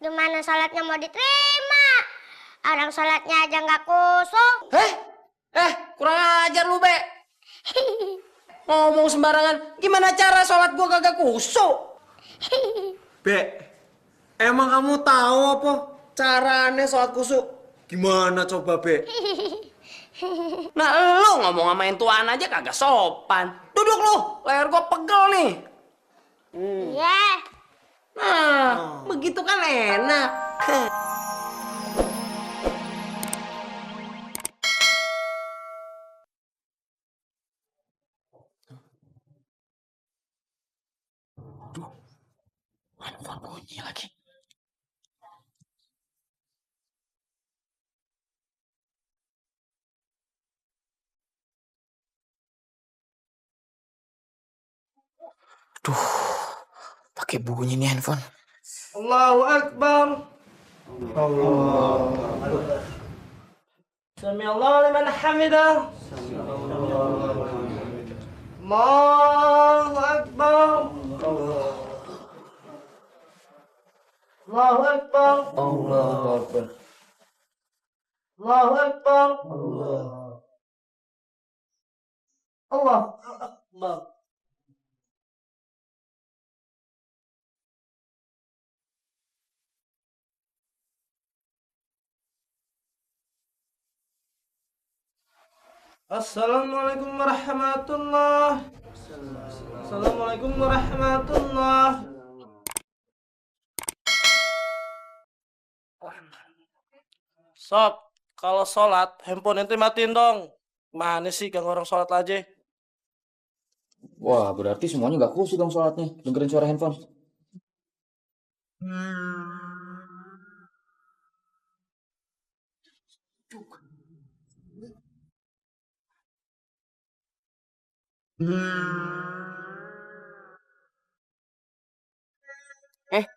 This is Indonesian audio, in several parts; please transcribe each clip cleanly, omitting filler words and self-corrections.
Gimana sholatnya mau diterima? Orang sholatnya aja nggak khusyuk. Kurang ajar lu, Be. Ngomong sembarangan. Gimana cara sholat gua kagak khusyuk? Be, emang kamu tahu apa caranya sholat khusyuk? Gimana coba, Be? Nah, lu ngomong sama yang tuaan aja kagak sopan. Duduk lu, leher gua pegel nih. Iya. Nah, begitu kan enak. Aduh, handphone bunyi lagi. Duh, pakai bunyi nih handphone. Allahu Akbar. Sami Allah liman hamidah. Allahu Akbar. Allahu Akbar. Allahu Akbar. Allahu Akbar. Allah Akbar. Assalamualaikum warahmatullah. Assalamualaikum warahmatullah. Sob, kalau sholat, handphone ente matiin dong. Mana sih ganggu orang sholat aja? Wah, berarti semuanya nggak khusyuk dong sholatnya. Dengerin suara handphone.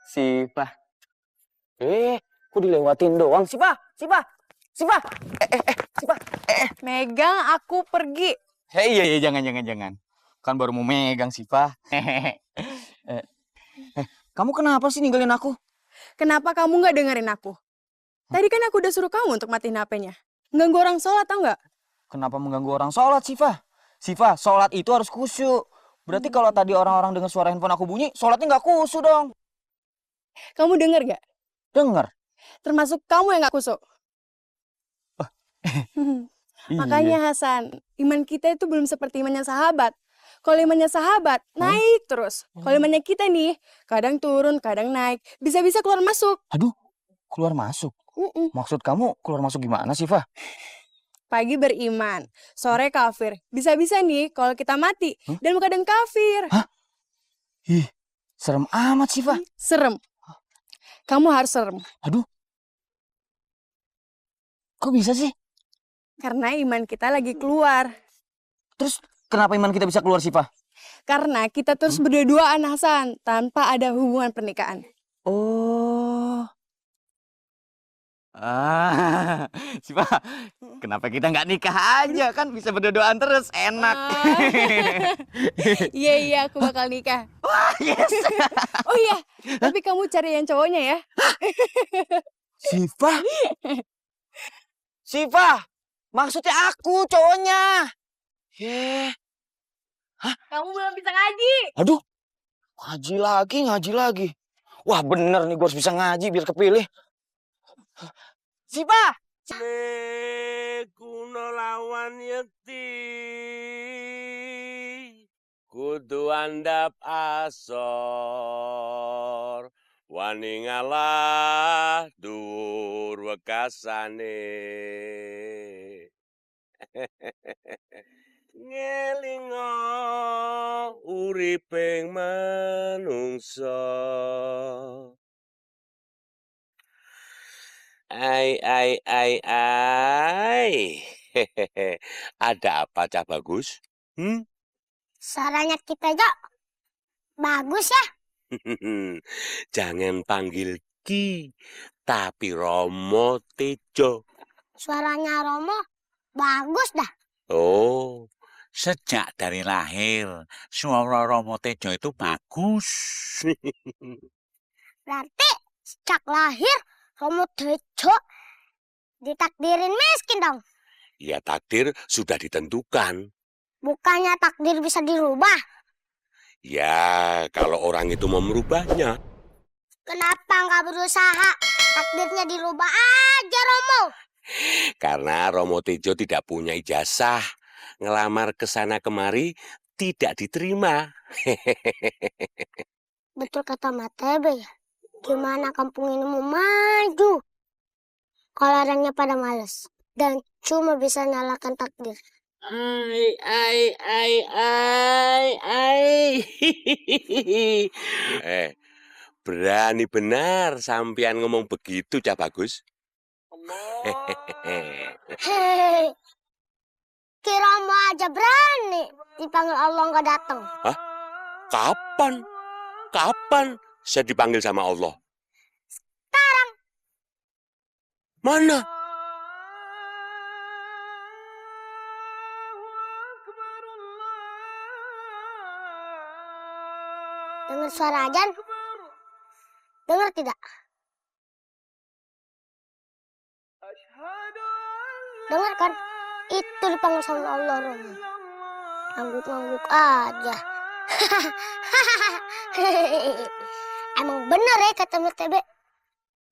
Sipa. Kok dilewatin doang, Sipa? Sipa. Sipa. Sipa. Megang, aku pergi. Iya, jangan. Kan baru mau megang sih, Pak. Kamu kenapa sih ninggalin aku? Kenapa kamu nggak dengerin aku? Tadi kan aku udah suruh kamu untuk matiin HP-nya. Ganggu orang sholat, tau nggak? Kenapa mengganggu orang sholat, Sifa? Sifa, sholat itu harus khusyuk. Berarti kalau tadi orang-orang dengar suara handphone aku bunyi, sholatnya nggak khusyuk dong. Kamu denger gak? Dengar. Termasuk kamu yang nggak kusuk. Makanya Hasan, iman kita itu belum seperti imannya sahabat. Kalau imannya sahabat, naik terus. Kalau imannya kita nih, kadang turun, kadang naik. Bisa-bisa keluar masuk. Aduh, keluar masuk. Maksud kamu keluar masuk gimana, Sifa? Pagi beriman, sore kafir. Bisa-bisa nih kalau kita mati dan kadang kafir. Hah? Ih, serem amat, Sifa. Serem. Kamu harus serem. Aduh. Kok bisa sih? Karena iman kita lagi keluar. Terus kenapa iman kita bisa keluar, Sifa? Karena kita terus berdua-duaan, Hasan, tanpa ada hubungan pernikahan. Oh. Sifa, kenapa kita nggak nikah aja? Kan bisa berdoaan terus, enak. Iya, aku bakal nikah. Wah, yes. Oh iya, tapi kamu cari yang cowoknya ya. Sifa? Sifa, maksudnya aku cowoknya. Kamu belum bisa ngaji. Aduh, ngaji lagi. Wah, bener nih, gue harus bisa ngaji biar kepilih. Sipa! Kuno lawan yeti kudu andap asor wani ngalah dur wekasane ngelingo uriping manungsa. Ai. Hehehe. Ada apa, Cah Bagus? Suaranya kita Jok bagus ya. Jangan panggil Ki, tapi Romo Tejo. Suaranya Romo bagus dah. Oh, sejak dari lahir, suara Romo Tejo itu bagus. Berarti Sejak lahir, Romo Tejo ditakdirin miskin dong. Ya takdir sudah ditentukan. Bukannya takdir bisa dirubah. Ya, kalau orang itu mau merubahnya. Kenapa nggak berusaha? Takdirnya dirubah aja, Romo. Karena Romo Tejo tidak punya ijazah. Ngelamar ke sana kemari tidak diterima. Betul kata Matebe ya. Gimana kampung ini mau maju? Kalau orangnya pada males dan cuma bisa nyalakan takdir. Berani benar sampean ngomong begitu, Cak Bagus. Hehehe. Ki Romo aja berani dipanggil Allah nggak datang. Hah? Kapan? Kapan saya dipanggil sama Allah? Sekarang. Mana? Dengar suara ajan? Dengar tidak? Dengar kan? Itu dipanggil sama Allah, Romo. Ngangguk-ngangguk aja. Emang bener ya kata Matebe.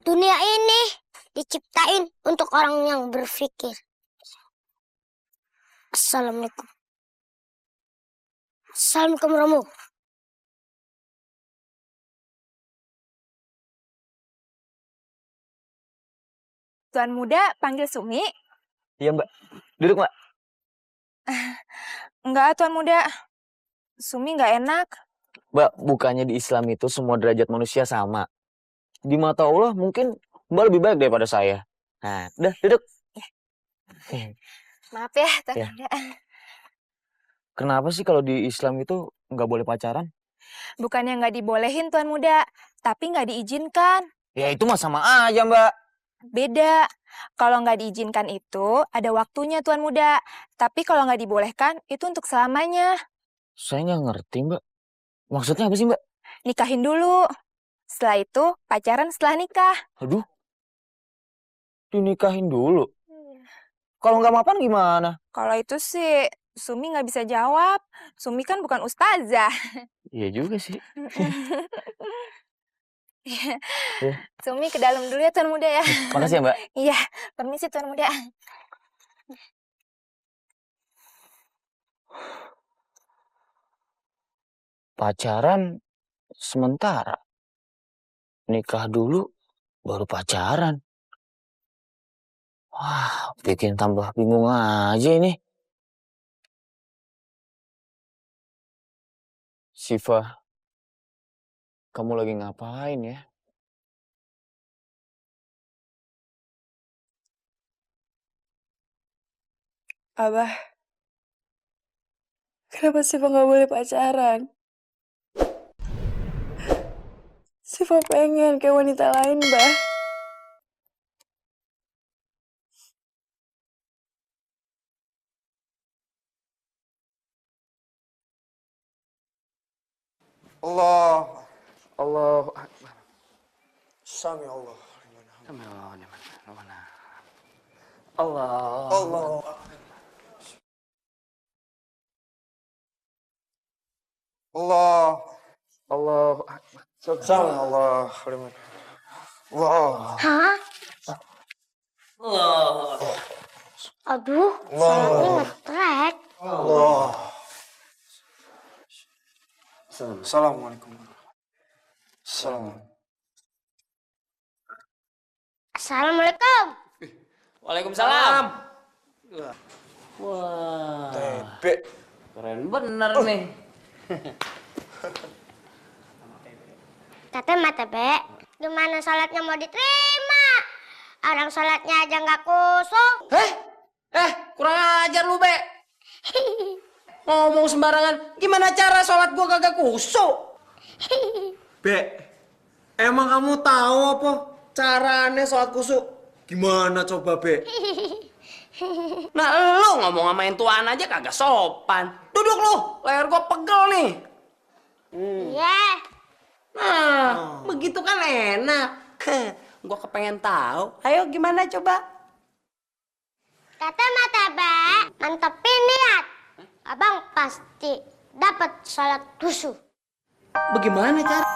Dunia ini diciptain untuk orang yang berpikir. Assalamualaikum. Assalamualaikum, Romo. Tuan Muda panggil Sumi? Iya Mbak. Duduk Mbak. Enggak, Tuan Muda. Sumi nggak enak. Mbak, bukannya di Islam itu semua derajat manusia sama. Di mata Allah mungkin Mbak lebih baik daripada saya. Nah, udah duduk. Maaf ya, Tuan Ya. Muda. Kenapa sih kalau di Islam itu nggak boleh pacaran? Bukannya nggak dibolehin, Tuan Muda. Tapi nggak diizinkan. Ya itu mah sama aja Mbak. Beda. Kalau nggak diizinkan itu ada waktunya, Tuan Muda. Tapi kalau nggak dibolehkan, itu untuk selamanya. Saya nggak ngerti Mbak. Maksudnya apa sih Mbak? Nikahin dulu. Setelah itu, pacaran setelah nikah. Aduh. Dinikahin dulu. Kalau nggak mapan gimana? Kalau itu sih, Sumi nggak bisa jawab. Sumi kan bukan ustazah. Iya juga sih. Sumi ke dalam dulu ya, Tuan Muda ya. Makasih ya Mbak. Iya, permisi Tuan Muda. Pacaran sementara. Nikah dulu, baru pacaran. Wah, bikin tambah bingung aja ini. Siva, kamu lagi ngapain ya? Abah, kenapa Siva nggak boleh pacaran? Siva pengen kayak wanita lain, Bah. Allah. Allah. Sami Allah. Allah. Allah. Allah. Allah. Sami Allah. Allah. Hah? Aduh, sholatnya ngetrek. Allah. Assalamualaikum. Assalamualaikum. Waalaikumsalam. Wah, Tebe. keren bener nih. Kata Matebe, gimana sholatnya mau diterima? Orang sholatnya aja nggak khusyuk. Kurang ajar lu, Be. Ngomong sembarangan. Gimana cara sholat gua kagak kusuk? Be, emang kamu tahu apa caranya sholat kusuk? Gimana coba, Be? Nah, lu ngomong sama yang tuaan aja kagak sopan. Duduk lu, leher gua pegel nih. Iya. Nah, begitu kan enak. Gua kepengen tahu. Ayo gimana coba? Kata mata Be, mantepin niat. Abang pasti dapat sholat khusyuk. Bagaimana cara?